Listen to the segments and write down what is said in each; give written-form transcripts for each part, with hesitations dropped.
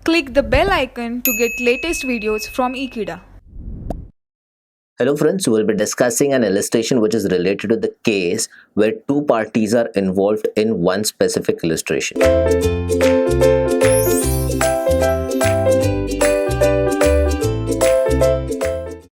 Click the bell icon to get latest videos from Ekeeda. Hello friends, we will be discussing an illustration which is related to the case where two parties are involved in one specific illustration.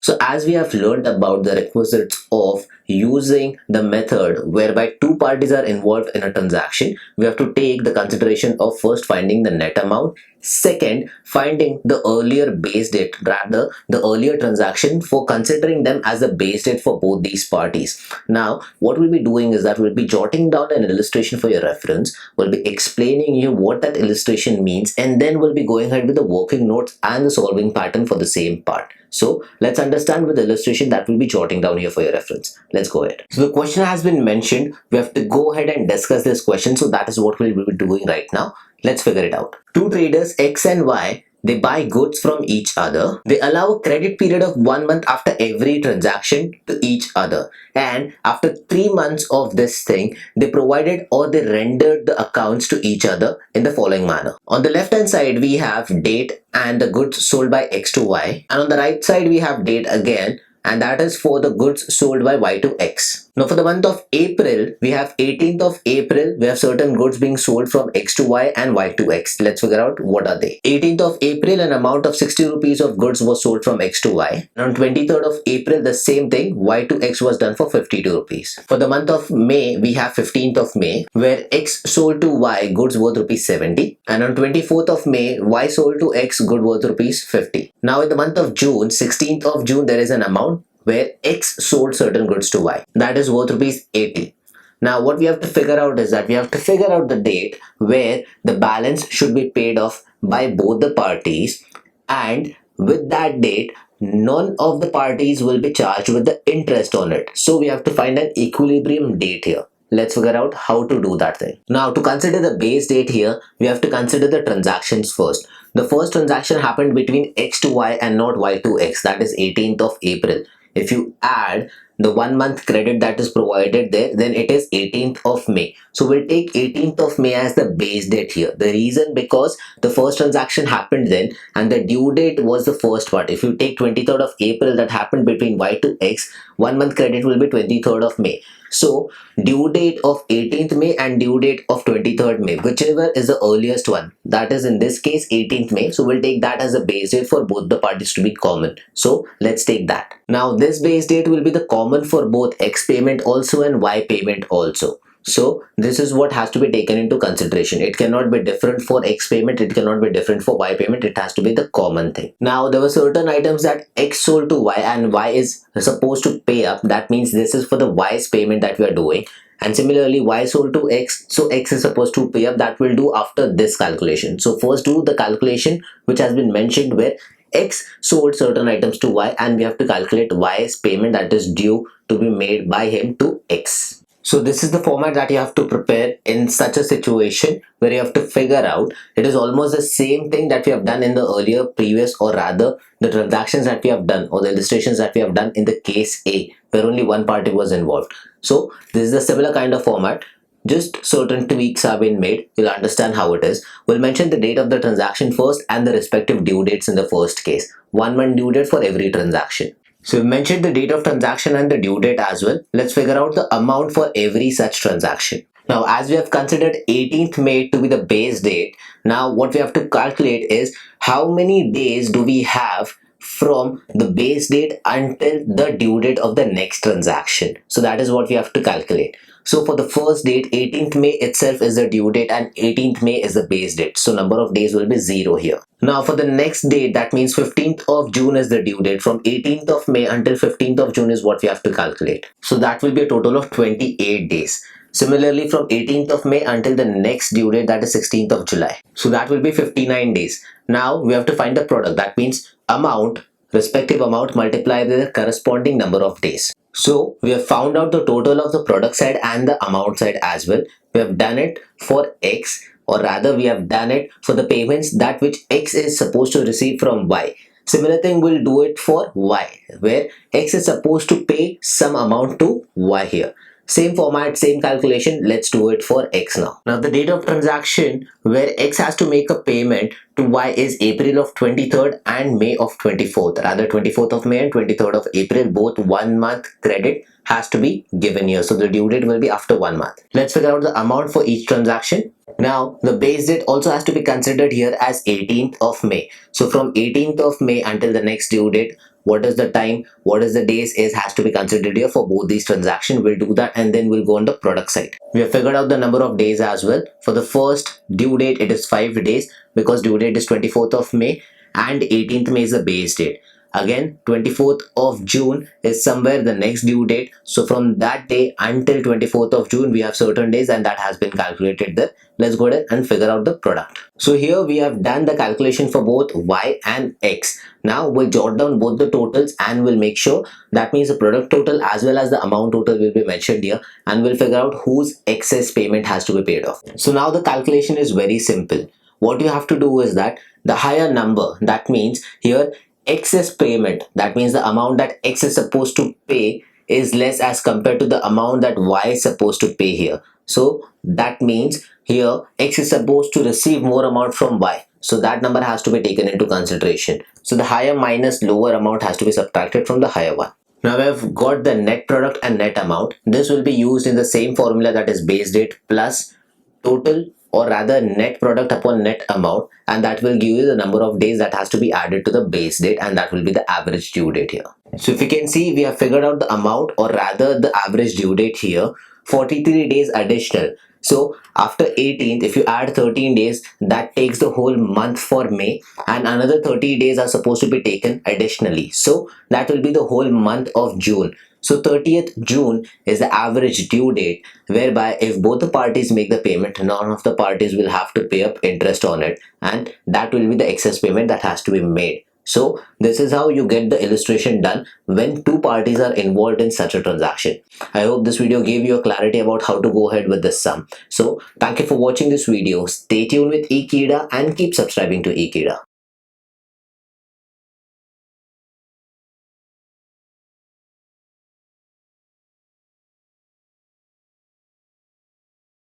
So as we have learned about the requisites of using the method whereby two parties are involved in a transaction, we have to take the consideration of first finding the net amount, second finding the earlier base date, rather the earlier transaction, for considering them as the base date for both these parties. Now what we'll be doing is that we'll be jotting down an illustration for your reference, we'll be explaining you what that illustration means, and then we'll be going ahead with the working notes and the solving pattern for the same part. So let's understand with the illustration that we'll be jotting down here for your reference. Let's go ahead. So the question has been mentioned. We have to go ahead and discuss this question. So that is what we'll be doing right now. Let's figure it out. Two traders X and Y, they buy goods from each other. They allow a credit period of 1 month after every transaction to each other. And after 3 months of this thing, they provided or they rendered the accounts to each other in the following manner. On the left hand side, we have date and the goods sold by X to Y. And on the right side, we have date again, and that is for the goods sold by Y to X. Now for the month of April, we have 18th of April, we have certain goods being sold from X to Y and Y to X. Let's figure out what are they. 18th of April, an amount of 60 rupees of goods was sold from X to Y. And on 23rd of April, the same thing, Y to X was done for 52 rupees. For the month of May, we have 15th of May, where X sold to Y goods worth rupees 70. And on 24th of May, Y sold to X good worth rupees 50. Now in the month of June, 16th of June, there is an amount where X sold certain goods to Y. That is worth rupees 80. Now what we have to figure out is that we have to figure out the date where the balance should be paid off by both the parties, and with that date, none of the parties will be charged with the interest on it. So we have to find an equilibrium date here. Let's figure out how to do that thing. Now to consider the base date here, we have to consider the transactions first. The first transaction happened between X to Y and not Y to X, that is 18th of April. If you add the 1 month credit that is provided there, then it is 18th of May. So we'll take 18th of May as the base date here. The reason, because the first transaction happened then and the due date was the first part. If you take 23rd of April, that happened between Y to X, 1 month credit will be 23rd of May. So due date of 18th May and due date of 23rd May, whichever is the earliest one, that is in this case 18th May. So we'll take that as a base date for both the parties to be common. So let's take that. Now this base date will be the common for both X payment also and Y payment also. So this is what has to be taken into consideration. It cannot be different for X payment, it cannot be different for Y payment, it has to be the common thing. Now there were certain items that X sold to Y and Y is supposed to pay up. That means this is for the Y's payment that we are doing. And similarly, Y sold to X, so X is supposed to pay up. That will do after this calculation. So first do the calculation which has been mentioned where X sold certain items to Y and we have to calculate Y's payment that is due to be made by him to X. So this is the format that you have to prepare in such a situation where you have to figure out. It is almost the same thing that we have done in the earlier previous, or rather the transactions that we have done or the illustrations that we have done in the case A, where only one party was involved. So this is a similar kind of format. Just certain tweaks have been made. You'll understand how it is. We'll mention the date of the transaction first and the respective due dates in the first case. 1 month due date for every transaction. So we've mentioned the date of transaction and the due date as well. Let's figure out the amount for every such transaction. Now as we have considered 18th May to be the base date, now what we have to calculate is how many days do we have from the base date until the due date of the next transaction. So that is what we have to calculate. So for the first date, 18th May itself is the due date and 18th May is the base date. So number of days will be 0 here. Now for the next date, that means 15th of June is the due date. From 18th of May until 15th of June is what we have to calculate. So that will be a total of 28 days. Similarly, from 18th of May until the next due date, that is 16th of July. So that will be 59 days. Now we have to find the product. That means amount, respective amount multiplied by the corresponding number of days. So we have found out the total of the product side and the amount side as well. We have done it for X, or rather we have done it for the payments that which X is supposed to receive from Y. Similar thing we'll do it for Y, where X is supposed to pay some amount to Y here. Same format, same calculation. Let's do it for X now. Now the date of transaction where X has to make a payment to Y is April of 23rd and May of 24th. Rather 24th of May and 23rd of April, both 1 month credit has to be given here. So the due date will be after 1 month. Let's figure out the amount for each transaction. Now the base date also has to be considered here as 18th of May. So from 18th of May until the next due date, what is the time, what is the days is has to be considered here for both these transactions. We'll do that and then we'll go on the product side. We have figured out the number of days as well. For the first due date, it is 5 days because due date is 24th of May and 18th May is the base date. Again, 24th of June is somewhere the next due date. So from that day until 24th of June, we have certain days and that has been calculated there. Let's go ahead and figure out the product. So here we have done the calculation for both Y and X. Now we'll jot down both the totals and we'll make sure that means the product total as well as the amount total will be mentioned here, and we'll figure out whose excess payment has to be paid off. So now the calculation is very simple. What you have to do is that the higher number, that means here excess payment, that means the amount that X is supposed to pay is less as compared to the amount that Y is supposed to pay here. So that means here X is supposed to receive more amount from Y. So that number has to be taken into consideration. So the higher minus lower amount has to be subtracted from the higher one. Now we have got the net product and net amount. This will be used in the same formula, that is base date plus total, or rather net product upon net amount, and that will give you the number of days that has to be added to the base date, and that will be the average due date here. So if you can see, we have figured out the amount, or rather the average due date here, 43 days additional. So after 18th, if you add 13 days, that takes the whole month for May, and another 30 days are supposed to be taken additionally. So that will be the whole month of June. So 30th June is the average due date, whereby if both the parties make the payment, none of the parties will have to pay up interest on it, and that will be the excess payment that has to be made. So this is how you get the illustration done when two parties are involved in such a transaction. I hope this video gave you a clarity about how to go ahead with this sum. So thank you for watching this video. Stay tuned with Ekeeda and keep subscribing to Ekeeda.